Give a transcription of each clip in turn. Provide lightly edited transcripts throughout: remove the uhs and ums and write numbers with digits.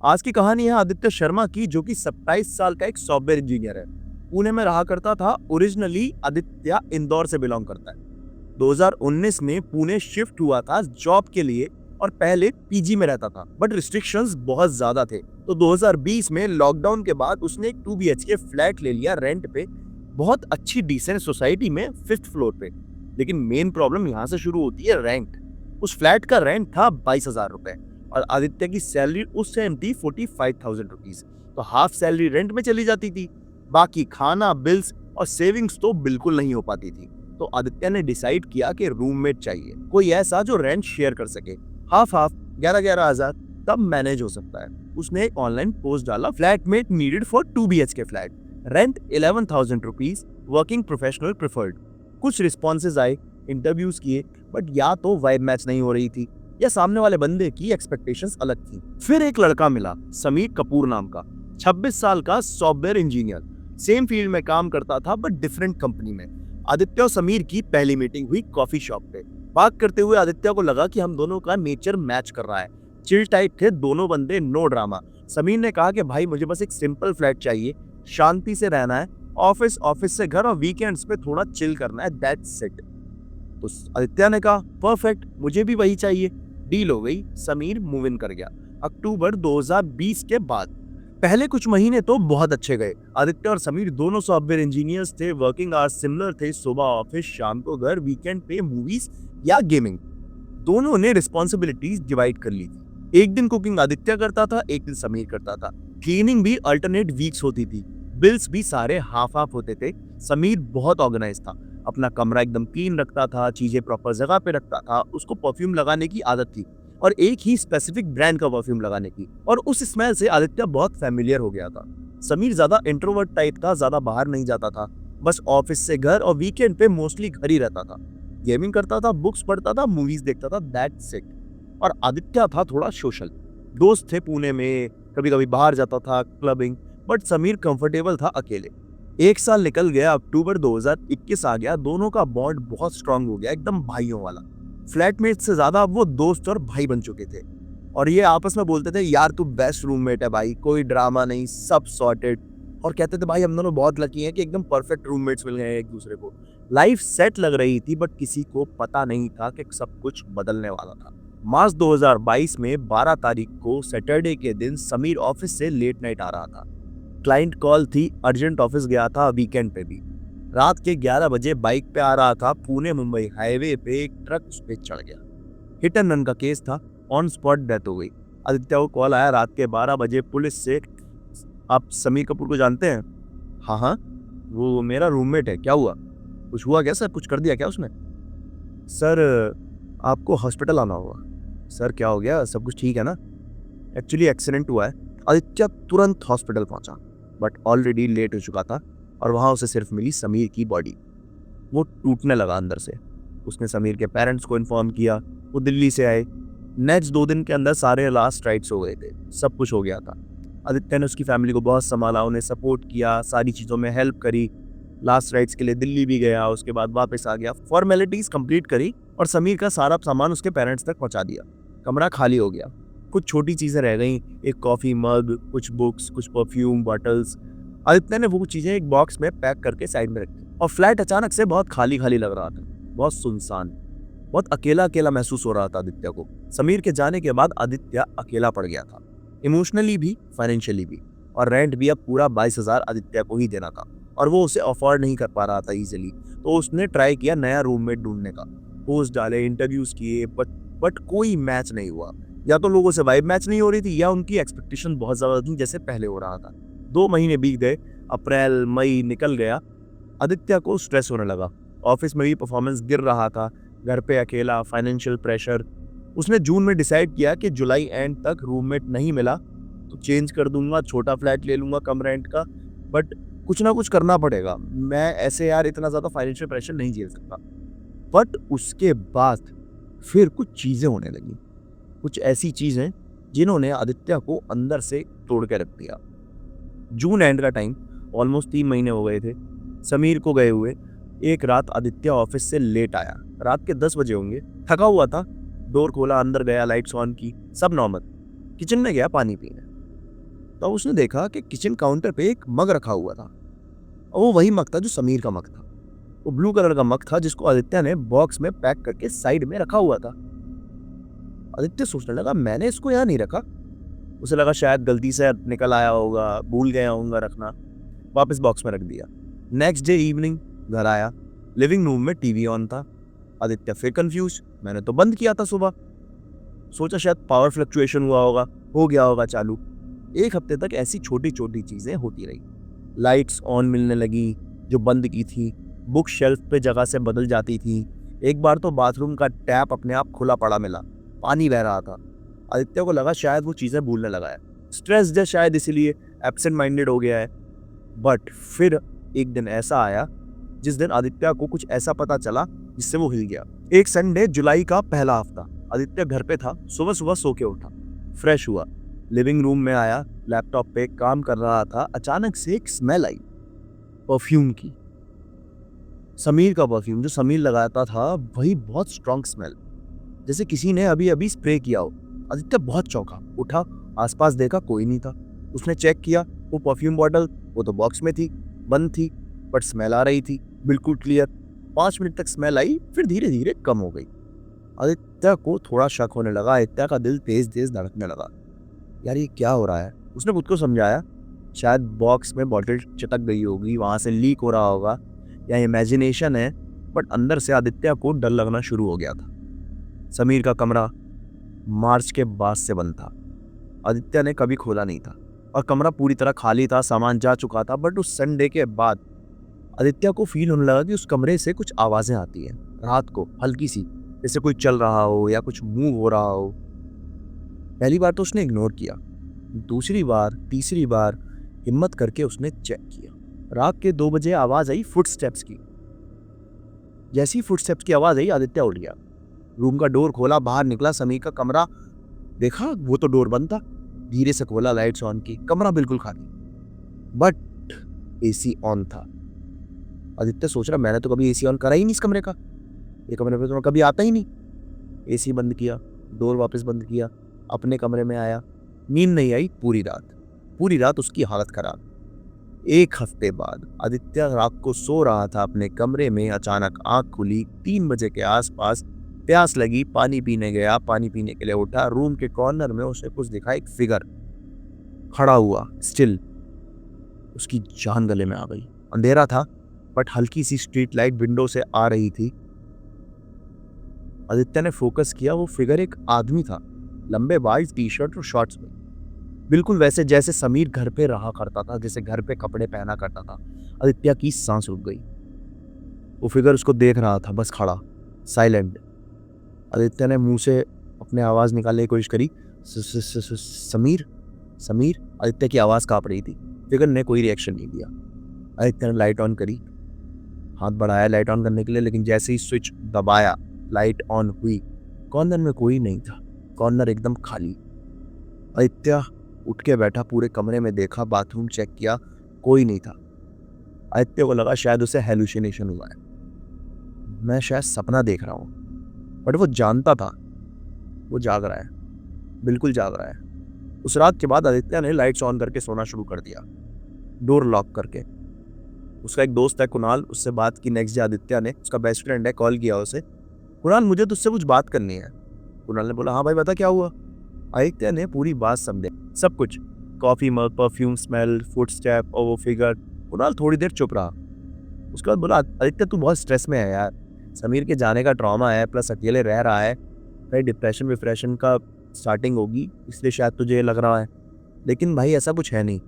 आज की कहानी है आदित्य शर्मा की, जो कि 27 साल का एक सॉफ्टवेयर इंजीनियर है। पुणे में रहा करता था। ओरिजिनली आदित्य इंदौर से बिलोंग करता है। 2019 में पुणे शिफ्ट हुआ था जॉब के लिए और पहले पीजी में रहता था, बट रिस्ट्रिक्शंस बहुत ज्यादा थे। तो 2020 में लॉकडाउन के बाद उसने एक 2 BHK फ्लैट ले लिया रेंट पे, बहुत अच्छी डिसेंट सोसाइटी में 5th फ्लोर पे। लेकिन मेन प्रॉब्लम यहाँ से शुरू होती है रेंट। उस फ्लैट का रेंट था 22,000 रुपए और आदित्य की सैलरी उस टाइम थी 45,000 रुपीज। तो हाफ सैलरी रेंट में चली जाती थी, बाकी खाना, बिल्स और सेविंग्स तो बिल्कुल नहीं हो पाती थी। तो आदित्य ने डिसाइड किया कि रूममेट चाहिए, कोई ऐसा जो रेंट शेयर कर सके। हाफ हाफ 11,000 तब मैनेज हो सकता है। उसने एक ऑनलाइन पोस्ट डाला, flatmate needed for 2 BHK flat, rent 11,000 rupees, working professional preferred. कुछ रिस्पॉन्सेज आए, इंटरव्यूज किए, बट या तो वाइब मैच नहीं हो रही थी या सामने वाले बंदे की एक्सपेक्टेशंस अलग थी। फिर एक लड़का मिला, समीर कपूर नाम का, 26 साल का सॉफ्टवेयर इंजीनियर, सेम फील्ड में काम करता था बट डिफरेंट कंपनी में। आदित्य और समीर की पहली मीटिंग हुई कॉफी शॉप पे। बात करते हुए आदित्य को लगा कि हम दोनों का नेचर मैच कर रहा है। चिल टाइप थे दोनों बंदे, नो ड्रामा। समीर ने कहा कि भाई मुझे बस एक सिंपल फ्लैट चाहिए, शांति से रहना है, ऑफिस ऑफिस से घर और वीकेंड्स पे थोड़ा चिल करना है, दैट्स इट। तो आदित्य ने कहा परफेक्ट, मुझे भी वही चाहिए। डील हो गई, समीर मूव इन कर गया। अक्टूबर 2020 के बाद पहले कुछ महीने तो बहुत अच्छे गए। आदित्य और समीर दोनों सॉफ्टवेयर इंजीनियर्स थे, वर्किंग आवर्स सिमिलर थे, सुबह ऑफिस, शाम को घर, वीकेंड पे मूवीज या गेमिंग। दोनों ने रिस्पॉन्सिबिलिटीज डिवाइड कर ली थी। एक दिन कुकिंग आदित्य करता था, एक दिन समीर करता था। क्लीनिंग भी अल्टरनेट वीक्स होती थी। बिल्स भी सारे हाफ हाफ होते थे। समीर बहुत ऑर्गेनाइज था, अपना कमरा एकदम क्लीन रखता था, चीजें प्रॉपर जगह पे रखता था। उसको परफ्यूम लगाने की आदत थी और एक ही स्पेसिफिक ब्रांड का परफ्यूम लगाने की, और उस स्मेल से आदित्य बहुत फैमिलियर हो गया था। समीर ज्यादा इंट्रोवर्ट टाइप था, ज्यादा बाहर नहीं जाता था, बस ऑफिस से घर और वीकेंड पे मोस्टली घर ही रहता था। गेमिंग करता था, बुक्स पढ़ता था, मूवीज देखता था, दैट्स इट। और आदित्य था थोड़ा सोशल, दोस्त थे पुणे में, कभी कभी बाहर जाता था, क्लबिंग। बट समीर कंफर्टेबल था अकेले। एक साल निकल गया, अक्टूबर 2021 आ गया, दोनों का बॉन्ड बहुत स्ट्रांग हो गया, एकदम भाइयों वाला। फ्लैटमेट से ज्यादा वो दोस्त और भाई बन चुके थे और ये आपस में बोलते थे यार तू बेस्ट रूममेट है भाई, कोई ड्रामा नहीं, सब सॉर्टेड। और कहते थे भाई हम दोनों बहुत लकी हैं कि एकदम परफेक्ट रूममेट्स मिल गए एक दूसरे को। लाइफ सेट लग रही थी, बट किसी को पता नहीं था कि सब कुछ बदलने वाला था। मार्च 2022 में 12 तारीख को सैटरडे के दिन समीर ऑफिस से लेट नाइट आ रहा था। क्लाइंट कॉल थी, अर्जेंट ऑफिस गया था, वीकेंड पे भी। रात के 11 बजे बाइक पे आ रहा था, पुणे मुंबई हाईवे पे एक ट्रक उस पे चढ़ गया। हिट एंड रन का केस था, ऑन स्पॉट डेथ हो गई। आदित्य को कॉल आया रात के 12 बजे पुलिस से, आप समीर कपूर को जानते हैं? हाँ हाँ, वो मेरा रूममेट है। क्या हुआ? कुछ हुआ क्या सर? कुछ कर दिया क्या उसने? सर आपको हॉस्पिटल आना होगा। सर क्या हो गया? सब कुछ ठीक है ना? एक्चुअली एक्सीडेंट हुआ है। आदित्य तुरंत हॉस्पिटल पहुंचा, बट ऑलरेडी लेट हो चुका था और वहां उसे सिर्फ मिली समीर की बॉडी। वो टूटने लगा अंदर से। उसने समीर के पेरेंट्स को इन्फॉर्म किया, वो दिल्ली से आए। नेक्स्ट 2 दिन के अंदर सारे लास्ट राइट्स हो गए थे, सब कुछ हो गया था। आदित्य ने उसकी फैमिली को बहुत संभाला, उन्हें सपोर्ट किया, सारी चीज़ों में हेल्प करी। लास्ट राइट्स के लिए दिल्ली भी गया, उसके बाद वापस आ गया, फॉर्मेलिटीज कंप्लीट करी और समीर का सारा सामान उसके पेरेंट्स तक पहुंचा दिया। कमरा खाली हो गया, कुछ छोटी चीज़ें रह गई, एक कॉफ़ी मग, कुछ बुक्स, कुछ परफ्यूम बॉटल्स। आदित्य ने वो चीज़ें एक बॉक्स में पैक करके साइड में रखी और फ्लैट अचानक से बहुत खाली खाली लग रहा था, बहुत सुनसान, बहुत अकेला अकेला महसूस हो रहा था आदित्य को। समीर के जाने के बाद आदित्य अकेला पड़ गया था, इमोशनली भी, फाइनेंशियली भी। और रेंट भी अब पूरा 22,000 आदित्य को ही देना था और वो उसे अफोर्ड नहीं कर पा रहा था इजीली। तो उसने ट्राई किया नया रूममेट ढूंढने का, पोस्ट डाले, इंटरव्यूज किए, बट कोई मैच नहीं हुआ। या तो लोगों से वाइब मैच नहीं हो रही थी या उनकी एक्सपेक्टेशन बहुत ज्यादा थी, जैसे पहले हो रहा था। 2 महीने बीत गए, अप्रैल मई निकल गया। आदित्य को स्ट्रेस होने लगा, ऑफिस में भी परफॉर्मेंस गिर रहा था, घर पे अकेला, फाइनेंशियल प्रेशर। उसने जून में डिसाइड किया कि जुलाई एंड तक रूममेट नहीं मिला तो चेंज कर दूंगा, छोटा फ्लैट ले लूंगा कम रेंट का, बट कुछ ना कुछ करना पड़ेगा, मैं ऐसे यार इतना ज्यादा फाइनेंशियल प्रेशर नहीं झेल सकता। बट उसके बाद फिर कुछ चीजें होने लगी, कुछ ऐसी चीजें जिन्होंने आदित्य को अंदर से तोड़ के रख दिया। जून एंड का टाइम, ऑलमोस्ट 3 महीने हो गए थे समीर को गए हुए। एक रात आदित्य ऑफिस से लेट आया, रात के 10 बजे होंगे, थका हुआ था। डोर खोला, अंदर गया, लाइट्स ऑन की, सब नॉर्मल। किचन में गया पानी पीने, तो उसने देखा कि किचन काउंटर पे एक मग रखा हुआ था और वो वही मग था जो समीर का मग था। वो ब्लू कलर का मग था जिसको आदित्य ने बॉक्स में पैक करके साइड में रखा हुआ था। आदित्य सोचने लगा मैंने इसको यहाँ नहीं रखा। उसे लगा शायद गलती से निकल आया होगा, भूल गया होगा रखना। वापस बॉक्स में रख दिया। नेक्स्ट डे इवनिंग घर आया, लिविंग रूम में टीवी ऑन था। आदित्य फिर कंफ्यूज, मैंने तो बंद किया था सुबह। सोचा शायद पावर फ्लक्चुएशन हुआ होगा, हो गया होगा चालू। एक हफ्ते तक ऐसी छोटी छोटी चीजें होती रही। लाइट्स ऑन मिलने लगी जो बंद की थी, बुक शेल्फ पे जगह से बदल जाती थी। एक बार तो बाथरूम का टैप अपने आप खुला पड़ा मिला, पानी बह रहा था। आदित्य को लगा शायद वो चीजें भूलने लगा है, स्ट्रेस्ड है शायद, इसीलिए एब्सेंट माइंडेड हो गया है। बट फिर एक दिन ऐसा आया जिस दिन आदित्य को कुछ ऐसा पता चला जिससे वो हिल गया। एक संडे, जुलाई का पहला हफ्ता। आदित्य घर पे था। सुबह सुबह सो के उठा, फ्रेश हुआ, लिविंग रूम में आया, लैपटॉप पे काम कर रहा था। अचानक से एक स्मेल आई, परफ्यूम की। समीर का परफ्यूम जो समीर लगाता था, वही बहुत स्ट्रॉन्ग स्मेल, जैसे किसी ने अभी अभी स्प्रे किया हो। आदित्य बहुत चौंका, उठा, आसपास देखा, कोई नहीं था। उसने चेक किया, वो परफ्यूम बॉटल वो तो बॉक्स में थी, बंद थी, बट स्मेल आ रही थी, बिल्कुल क्लियर। 5 मिनट तक स्मेल आई, फिर धीरे धीरे कम हो गई। आदित्य को थोड़ा शक होने लगा। आदित्य का दिल तेज तेज धड़कने लगा। यार ये क्या हो रहा है? उसने खुद को समझाया, शायद बॉक्स में बॉटल चिटक गई होगी, वहां से लीक हो रहा होगा, या इमेजिनेशन है। बट अंदर से आदित्य को डर लगना शुरू हो गया था। समीर का कमरा मार्च के बाद से बंद था। आदित्य ने कभी खोला नहीं था और कमरा पूरी तरह खाली था, सामान जा चुका था। बट उस संडे के बाद आदित्य को फील होने लगा कि उस कमरे से कुछ आवाजें आती हैं रात को, हल्की सी, जैसे कोई चल रहा हो या कुछ मूव हो रहा हो। पहली बार तो उसने इग्नोर किया, दूसरी बार, तीसरी बार हिम्मत करके उसने चेक किया। रात के 2 बजे आवाज आई फुटस्टेप्स की। जैसी फुटस्टेप्स की आवाज आई, आदित्य उठ गया, रूम का डोर खोला, बाहर निकला, समीर का कमरा देखा, वो तो डोर बंद था। धीरे से खोला, लाइट्स ऑन की, कमरा बिल्कुल खाली, बट एसी ऑन था। आदित्य सोच रहा मैंने तो कभी एसी ऑन करा ही नहीं इस कमरे का, ये कमरे पे तो कभी आता ही नहीं। एसी बंद किया, डोर वापस बंद किया, अपने कमरे में आया। नींद नहीं आई पूरी रात, पूरी रात उसकी हालत खराब। 1 हफ्ते बाद आदित्य रात को सो रहा था अपने कमरे में, अचानक आंख खुली 3 बजे के आसपास। प्यास लगी, पानी पीने गया, पानी पीने के लिए उठा। रूम के कॉर्नर में उसे कुछ दिखा, एक फिगर खड़ा हुआ, स्टिल। उसकी जान गले में आ गई। अंधेरा था बट हल्की सी स्ट्रीट लाइट विंडो से आ रही थी। आदित्य ने फोकस किया, वो फिगर एक आदमी था, लंबे बाल, टी शर्ट और शॉर्ट्स में, बिल्कुल वैसे जैसे समीर घर पे रहा करता था, जैसे घर पे कपड़े पहना करता था। आदित्य की सांस रुक गई। वो फिगर उसको देख रहा था, बस खड़ा, साइलेंट। आदित्य ने मुंह से अपने आवाज निकालने की कोशिश करी, समीर, समीर। आदित्य की आवाज कांप रही थी। फिगर ने कोई रिएक्शन नहीं दिया। आदित्य ने लाइट ऑन करी, हाथ बढ़ाया लाइट ऑन करने के लिए, लेकिन जैसे ही स्विच दबाया, लाइट ऑन हुई। कॉर्नर में कोई नहीं था, कॉर्नर एकदम खाली। आदित्य उठ के बैठा, पूरे कमरे में देखा, बाथरूम चेक किया, कोई नहीं था। आदित्य को लगा शायद उसे हेलुसिनेशन हुआ है, मैं शायद सपना देख रहा हूँ। बट वो जानता था वो जाग रहा है, बिल्कुल जाग रहा है। उस रात के बाद आदित्य ने लाइट्स ऑन करके सोना शुरू कर दिया, डोर लॉक करके। उसका एक दोस्त है कुणाल, उससे बात की नेक्स्ट डे। आदित्य ने, उसका बेस्ट फ्रेंड है, कॉल किया उसे, कुणाल मुझे तुझसे कुछ बात करनी है। कुणाल ने बोला हाँ भाई बता क्या हुआ। आदित्य ने पूरी बात समझे, सब कुछ, coffee mug, perfume smell, footstep और वो फिगर। कुणाल थोड़ी देर चुप रहा, उसके बाद बोला आदित्य तू बहुत स्ट्रेस में है यार, समीर के जाने का ट्रॉमा है, प्लस अकेले रह रहा है, भाई डिप्रेशन विप्रेशन का स्टार्टिंग होगी, इसलिए शायद तुझे ये लग रहा है, लेकिन भाई ऐसा कुछ है नहीं।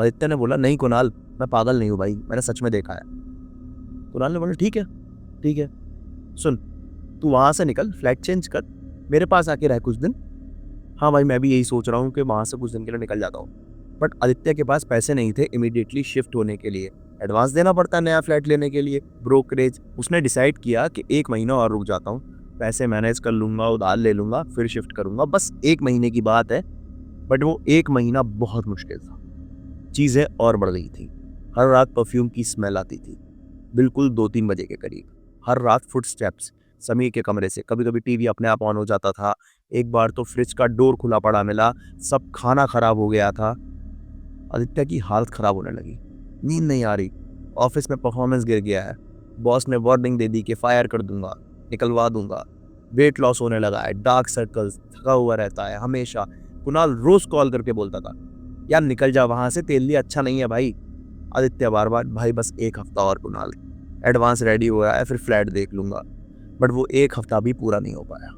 आदित्य ने बोला नहीं कुणाल, मैं पागल नहीं हूँ भाई, मैंने सच में देखा है। कुणाल ने बोला ठीक है, ठीक है, सुन तू वहाँ से निकल, फ्लैट चेंज कर, मेरे पास आके रह कुछ दिन। हाँ भाई मैं भी यही सोच रहा हूँ कि वहाँ से कुछ दिन के लिए निकल जाता हूँ। बट आदित्य के पास पैसे नहीं थे इमीडिएटली शिफ्ट होने के लिए, एडवांस देना पड़ता है नया फ्लैट लेने के लिए, ब्रोकरेज। उसने डिसाइड किया कि 1 महीना और रुक जाता हूँ, पैसे मैनेज कर लूंगा, उधार ले लूंगा, फिर शिफ्ट करूंगा। बस 1 महीने की बात है। बट वो 1 महीना बहुत मुश्किल था। चीज़ें और बढ़ गई थी। हर रात परफ्यूम की स्मेल आती थी, बिल्कुल 2-3 बजे के करीब। हर रात फुटस्टेप्स समीर के कमरे से, कभी कभी टीवी अपने आप ऑन हो जाता था। एक बार तो फ्रिज का डोर खुला पड़ा मिला, सब खाना खराब हो गया था। आदित्य की हालत खराब होने लगी, नींद नहीं आ रही, ऑफिस में परफॉर्मेंस गिर गया है, बॉस ने वार्निंग दे दी कि फायर कर दूंगा, निकलवा दूंगा, वेट लॉस होने लगा है, डार्क सर्कल्स, थका हुआ रहता है हमेशा। कुणाल रोज कॉल करके बोलता था, यार निकल जा वहां से, तेरे लिए अच्छा नहीं है भाई। आदित्य बार बार, भाई बस एक हफ्ता और कुणाल, एडवांस रेडी हो रहा है, फिर फ्लैट देख लूंगा। बट वो एक हफ्ता भी पूरा नहीं हो पाया।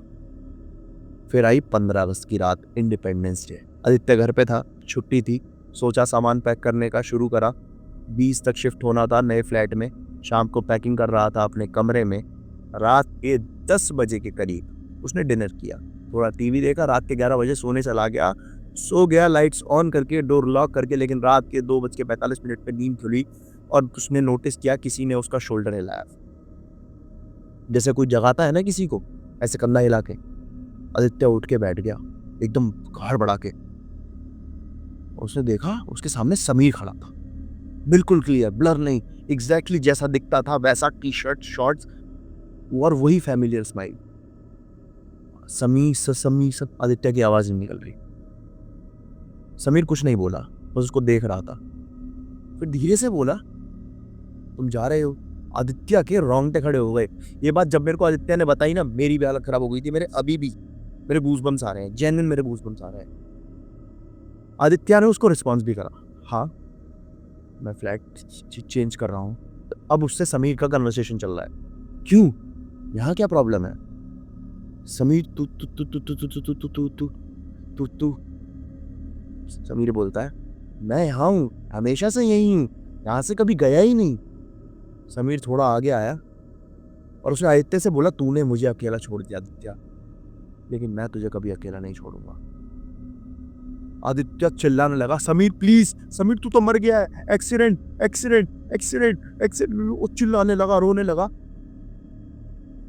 फिर आई 15 अगस्त की रात, इंडिपेंडेंस डे। आदित्य घर पे था, छुट्टी थी, सोचा सामान पैक करने का शुरू करा। 20 तक शिफ्ट होना था नए फ्लैट में। शाम को पैकिंग कर रहा था अपने कमरे में। रात के 10 बजे के करीब उसने डिनर किया, थोड़ा टीवी देखा, रात के 11 बजे सोने चला गया। सो गया लाइट्स ऑन करके, डोर लॉक करके, लेकिन रात के 2:45 पे नींद खुली और उसने नोटिस किया किसी ने उसका शोल्डर हिलाया, जैसे कोई जगाता है ना किसी को, ऐसे कंधा हिला के। आदित्य उठ के बैठ गया एकदम गाड़ बढ़ा के। उसने देखा उसके सामने समीर खड़ा था, बिल्कुल क्लियर, ब्लर नहीं, एग्जैक्टली जैसा दिखता था वैसा, टी शर्ट, शॉर्ट्स और वही फैमिलियर स्माइल। समीर आदित्य की आवाज नहीं निकल रही। समीर कुछ नहीं बोला, बस उसको देख रहा था। फिर धीरे से बोला, तुम जा रहे हो? आदित्य के रोंगटे खड़े हो गए। ये बात जब मेरे को आदित्य ने बताई ना, मेरी भी हालत खराब हो गई थी। अभी भी मेरे गूज़बम्प्स आ रहे हैं, जेन्युइन मेरे गूज़बम्प्स आ रहे हैं। आदित्य ने उसको रिस्पॉन्स भी करा, हाँ मैं फ्लैट चेंज कर रहा हूँ। अब उससे समीर का कन्वर्सेशन चल रहा है, क्यों, यहाँ क्या प्रॉब्लम है? समीर तू तू तू तू तू तू तू तू तू तू तू तू समीर बोलता है, मैं यहाँ हूँ, हमेशा से यही हूँ, यहाँ से कभी गया ही नहीं। समीर थोड़ा आगे आया और उसने आदित्य से बोला, तूने मुझे अकेला छोड़ दिया आदित्य, लेकिन मैं तुझे कभी अकेला नहीं छोड़ूंगा। आदित्य चिल्लाने लगा, समीर प्लीज, समीर तू तो मर गया है, एक्सीडेंट एक्सीडेंट एक्सीडेंट एक्सीडेंट। वो चिल्लाने लगा, रोने लगा।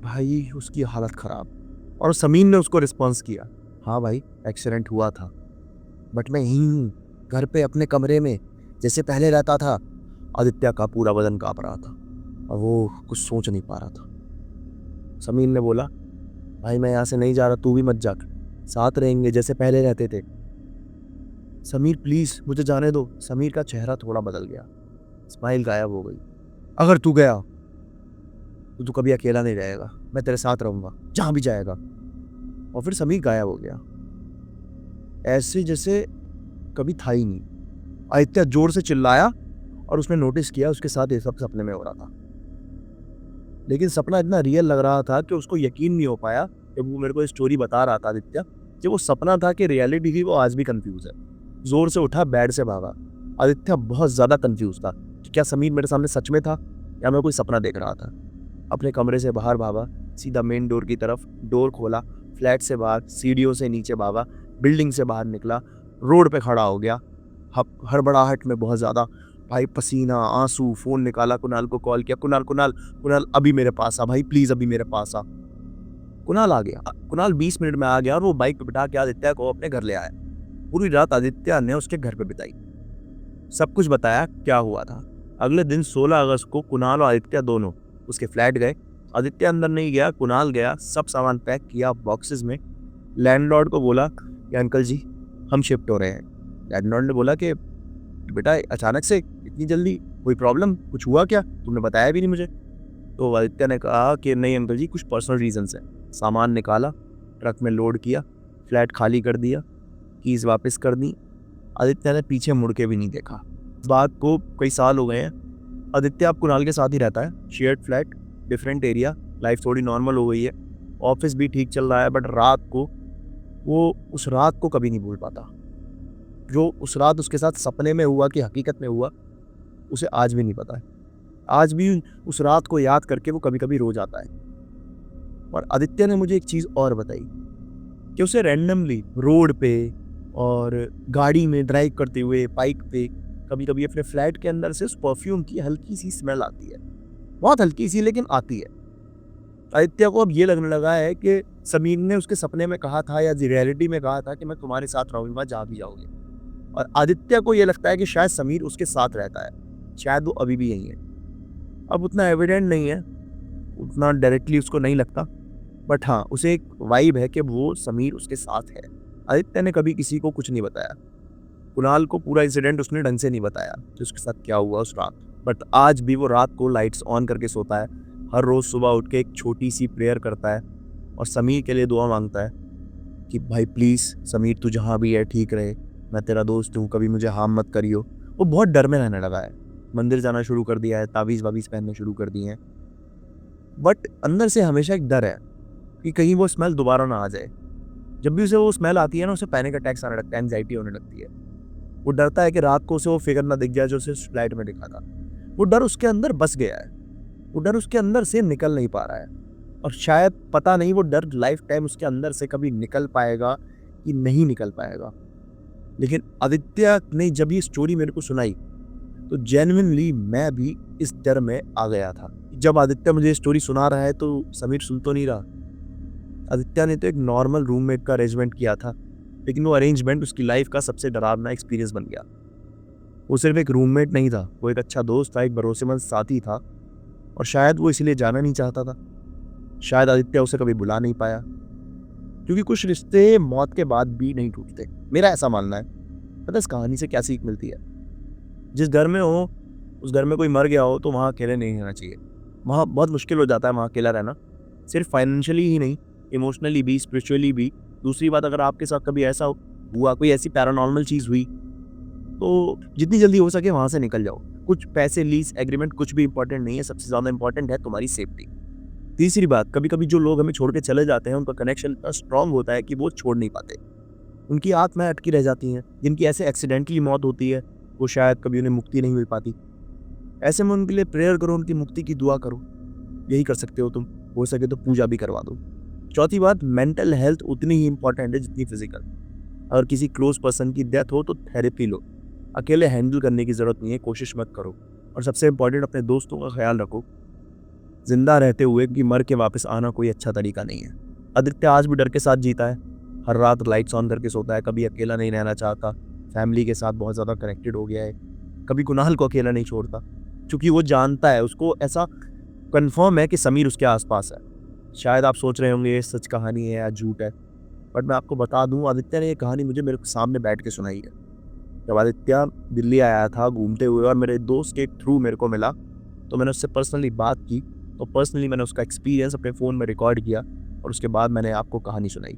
भाई उसकी हालत खराब। और समीर ने उसको रिस्पॉन्स किया, हाँ भाई एक्सीडेंट हुआ था, बट मैं यहीं हूँ, घर पे अपने कमरे में, जैसे पहले रहता था। आदित्य का पूरा बदन कांप रहा था और वो कुछ सोच नहीं पा रहा था। समीर ने बोला, भाई मैं यहाँ से नहीं जा रहा, तू भी मत जा, साथ रहेंगे जैसे पहले रहते थे। समीर प्लीज मुझे जाने दो। समीर का चेहरा थोड़ा बदल गया, स्माइल गायब हो गई। अगर तू गया तो तू कभी अकेला नहीं रहेगा, मैं तेरे साथ रहूंगा जहां भी जाएगा। और फिर समीर गायब हो गया, ऐसे जैसे कभी था ही नहीं। आदित्य जोर से चिल्लाया और उसने नोटिस किया उसके साथ ये सब सपने में हो रहा था। लेकिन सपना इतना रियल लग रहा था कि उसको यकीन नहीं हो पाया कि वो मेरे को स्टोरी बता रहा था आदित्य, कि वो सपना था कि रियलिटी थी। वो आज भी कंफ्यूज है। जोर से उठा, बेड से भागा। आदित्य बहुत ज्यादा कंफ्यूज था कि क्या समीर मेरे सामने सच में था या मैं कोई सपना देख रहा था। अपने कमरे से बाहर भागा, सीधा मेन डोर की तरफ, डोर खोला, फ्लैट से बाहर, सीढ़ियों से नीचे भागा, बिल्डिंग से बाहर निकला, रोड पे खड़ा हो गया, हड़बड़ाहट में बहुत ज्यादा, भाई पसीना, आंसू। फोन निकाला, कुणाल को कॉल किया, कुणाल कुणाल कुणाल अभी मेरे पास आ भाई, प्लीज अभी मेरे पास आ। कुणाल आ गया। कुणाल 20 मिनट में आ गया और वो बाइक पे बिठा के आदित्य को अपने घर ले आया। पूरी रात आदित्य ने उसके घर पे बिताई, सब कुछ बताया क्या हुआ था। अगले दिन 16 अगस्त को कुणाल और आदित्य दोनों उसके फ्लैट गए। आदित्य अंदर नहीं गया, कुणाल गया, सब सामान पैक किया बॉक्सेस में। लैंडलॉर्ड को बोला कि अंकल जी हम शिफ्ट हो रहे हैं। लैंडलॉर्ड ने बोला कि बेटा अचानक से इतनी जल्दी, कोई प्रॉब्लम, कुछ हुआ क्या, तुमने बताया भी नहीं मुझे। तो आदित्य ने कहा कि नहीं अंकल जी, कुछ पर्सनल रीजंस है। सामान निकाला, ट्रक में लोड किया, फ्लैट खाली कर दिया, कीज वापस कर दी। आदित्य ने पीछे मुड़ के भी नहीं देखा। इस बात को कई साल हो गए हैं। आदित्य अब कुणाल के साथ ही रहता है, shared flat, different area, life थोड़ी नॉर्मल हो गई है, ऑफिस भी ठीक चल रहा है। बट रात को वो उस रात को कभी नहीं भूल पाता। जो उस रात उसके साथ सपने में हुआ कि हकीकत में हुआ, उसे आज भी नहीं पता है। आज भी उस रात को याद करके वो कभी कभी रो जाता है। और आदित्य ने मुझे एक चीज़ और बताई कि उसे रैंडमली रोड पे और गाड़ी में ड्राइव करते हुए, बाइक पे, कभी कभी अपने फ्लैट के अंदर से उस परफ्यूम की हल्की सी स्मेल आती है, बहुत हल्की सी लेकिन आती है। आदित्य को अब ये लगने लगा है कि समीर ने उसके सपने में कहा था या रियलिटी में कहा था कि मैं तुम्हारे साथ रहूंगा जहाँ भी जाओगे। और आदित्य को ये लगता है कि शायद समीर उसके साथ रहता है, शायद वो अभी भी यही है। अब उतना एविडेंट नहीं है, उतना डायरेक्टली उसको नहीं लगता, बट हाँ उसे एक वाइब है कि वो समीर उसके साथ है। आदित्य ने कभी किसी को कुछ नहीं बताया। कुणाल को पूरा इंसिडेंट उसने ढंग से नहीं बताया कि उसके साथ क्या हुआ उस रात, बट आज भी वो रात को लाइट्स ऑन करके सोता है, हर रोज सुबह उठ के एक छोटी सी प्रेयर करता है और समीर के लिए दुआ मांगता है कि भाई प्लीज़ समीर तू जहाँ भी है ठीक रहे, मैं तेरा दोस्त हूँ, कभी मुझे हार्म मत करियो। वो बहुत डर में रहने लगा है, मंदिर जाना शुरू कर दिया है, तावीज़ वावीज़ पहनने शुरू कर दिए हैं, बट अंदर से हमेशा एक डर है कि कहीं वो स्मेल दोबारा ना आ जाए। जब भी उसे वो स्मेल आती है ना, उसे पैनिक अटैक्स आने लगता है, एंजाइटी होने लगती है। वो डरता है कि रात को उसे वो फिगर ना दिख जाए जो उसे फ्लाइट में दिखा था। वो डर उसके अंदर बस गया है, वो डर उसके अंदर से निकल नहीं पा रहा है, और शायद पता नहीं वो डर लाइफ टाइम उसके अंदर से कभी निकल पाएगा कि नहीं निकल पाएगा। लेकिन आदित्य ने जब ये स्टोरी मेरे को सुनाई तो जेन्युइनली मैं भी इस डर में आ गया था। जब आदित्य मुझे स्टोरी सुना रहा है तो समीर सुन तो नहीं रहा। आदित्य ने तो एक नॉर्मल रूममेट का अरेंजमेंट किया था, लेकिन वो अरेंजमेंट उसकी लाइफ का सबसे डरावना एक्सपीरियंस बन गया। वो सिर्फ एक रूममेट नहीं था, वो एक अच्छा दोस्त था, एक भरोसेमंद साथी था, और शायद वो इसलिए जाना नहीं चाहता था। शायद आदित्य उसे कभी बुला नहीं पाया, क्योंकि कुछ रिश्ते मौत के बाद भी नहीं टूटते, मेरा ऐसा मानना है। पता है इस कहानी से क्या सीख मिलती है? जिस घर में हो, उस घर में कोई मर गया हो तो वहाँ अकेले नहीं रहना चाहिए। वहाँ बहुत मुश्किल हो जाता है वहाँ अकेला रहना, सिर्फ फाइनेंशियली ही नहीं, इमोशनली भी, स्पिरिचुअली भी। दूसरी बात, अगर आपके साथ कभी ऐसा हुआ, कोई ऐसी पैरानॉर्मल चीज़ हुई, तो जितनी जल्दी हो सके वहाँ से निकल जाओ। कुछ पैसे, लीज एग्रीमेंट कुछ भी इंपॉर्टेंट नहीं है, सबसे ज़्यादा इंपॉर्टेंट है तुम्हारी सेफ्टी। तीसरी बात, कभी कभी जो लोग हमें छोड़ के चले जाते हैं उनका कनेक्शन इतना स्ट्रांग होता है कि वो छोड़ नहीं पाते, उनकी आत्माएं अटकी रह जाती हैं। जिनकी ऐसे एक्सीडेंटली मौत होती है वो शायद कभी उन्हें मुक्ति नहीं मिल पाती। ऐसे में उनके लिए प्रेयर करो, उनकी मुक्ति की दुआ करो, यही कर सकते हो तुम। हो सके तो पूजा भी करवा दो। चौथी बात, मेंटल हेल्थ उतनी ही इंपॉर्टेंट है जितनी फिजिकल। अगर किसी क्लोज पर्सन की डेथ हो तो थेरेपी लो, अकेले हैंडल करने की ज़रूरत नहीं है, कोशिश मत करो। और सबसे इंपॉर्टेंट, अपने दोस्तों का ख्याल रखो। जिंदा रहते हुए कि मर के वापस आना कोई अच्छा तरीका नहीं है। आदित्य आज भी डर के साथ जीता है, हर रात लाइट्स ऑन करके सोता है, कभी अकेला नहीं रहना चाहता, फैमिली के साथ बहुत ज़्यादा कनेक्टेड हो गया है, कभी कुणाल को अकेला नहीं छोड़ता, क्योंकि वो जानता है, उसको ऐसा कंफर्म है कि समीर उसके आसपास है। शायद आप सोच रहे होंगे ये सच कहानी है या झूठ है, बट मैं आपको बता दूं, आदित्य ने ये कहानी मुझे मेरे सामने बैठ के सुनाई है। जब आदित्य दिल्ली आया था घूमते हुए और मेरे दोस्त के थ्रू मेरे को मिला, तो मैंने उससे पर्सनली बात की, तो पर्सनली मैंने उसका एक्सपीरियंस अपने फ़ोन में रिकॉर्ड किया, और उसके बाद मैंने आपको कहानी सुनाई।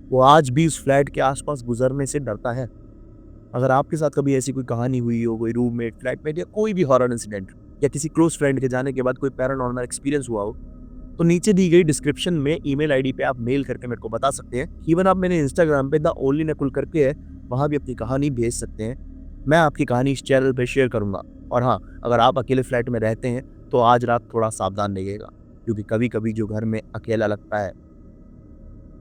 वो आज भी उस फ्लैट के आसपास गुजरने से डरता है। अगर आपके साथ कभी ऐसी कोई कहानी हुई हो, कोई रूममेट, फ्लैटमेट या कोई भी हॉरर इंसिडेंट, या किसी क्लोज फ्रेंड के जाने के बाद कोई पैरानॉर्मल एक्सपीरियंस हुआ हो, तो नीचे दी गई डिस्क्रिप्शन में ईमेल आईडी पे आप मेल करके मेरे को बता सकते हैं। इवन आप मेरे इंस्टाग्राम पे द ओनली नकुल करके है, वहाँ भी अपनी कहानी भेज सकते हैं। मैं आपकी कहानी इस चैनल पे शेयर करूँगा। और हाँ, अगर आप अकेले फ्लैट में रहते हैं तो आज रात थोड़ा सावधान रहिएगा, क्योंकि कभी कभी जो घर में अकेला लगता है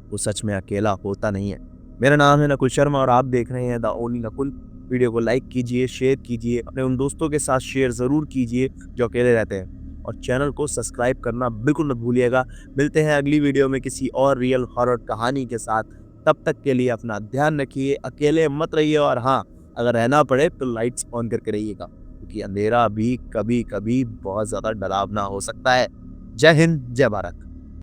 वो सच में अकेला होता नहीं है। मेरा नाम है नकुल शर्मा और आप देख रहे हैं द ओनली नकुल। वीडियो को लाइक कीजिए, शेयर कीजिए, अपने उन दोस्तों के साथ शेयर ज़रूर कीजिए जो अकेले रहते हैं, और चैनल को सब्सक्राइब करना बिल्कुल मत भूलिएगा। मिलते हैं अगली वीडियो में किसी और रियल हॉरर कहानी के साथ। तब तक के लिए अपना ध्यान रखिए, अकेले मत रहिए, और हाँ, अगर रहना पड़े तो लाइट्स ऑन करके रहिएगा, क्योंकि अंधेरा भी कभी कभी बहुत ज़्यादा डरावना हो सकता है। जय हिंद, जय भारत।